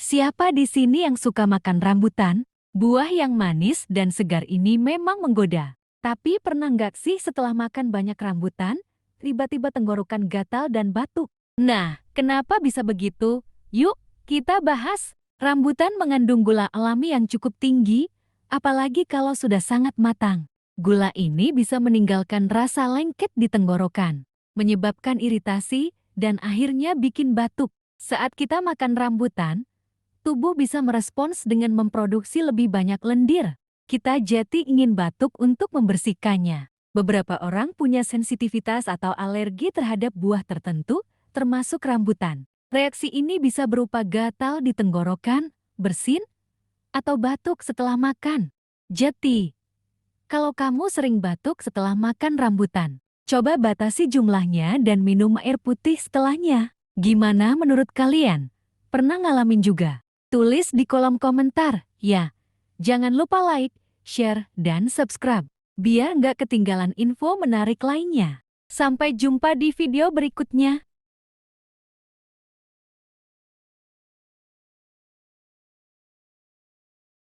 Siapa di sini yang suka makan rambutan? Buah yang manis dan segar ini memang menggoda. Tapi pernah nggak sih setelah makan banyak rambutan, tiba-tiba tenggorokan gatal dan batuk? Nah, kenapa bisa begitu? Yuk, kita bahas. Rambutan mengandung gula alami yang cukup tinggi, apalagi kalau sudah sangat matang. Gula ini bisa meninggalkan rasa lengket di tenggorokan, menyebabkan iritasi, dan akhirnya bikin batuk. Saat kita makan rambutan, tubuh bisa merespons dengan memproduksi lebih banyak lendir. Kita jadi ingin batuk untuk membersihkannya. Beberapa orang punya sensitivitas atau alergi terhadap buah tertentu, termasuk rambutan. Reaksi ini bisa berupa gatal di tenggorokan, bersin, atau batuk setelah makan. Jadi, kalau kamu sering batuk setelah makan rambutan, coba batasi jumlahnya dan minum air putih setelahnya. Gimana menurut kalian? Pernah ngalamin juga? Tulis di kolom komentar, ya. Jangan lupa like, share, dan subscribe, biar nggak ketinggalan info menarik lainnya. Sampai jumpa di video berikutnya.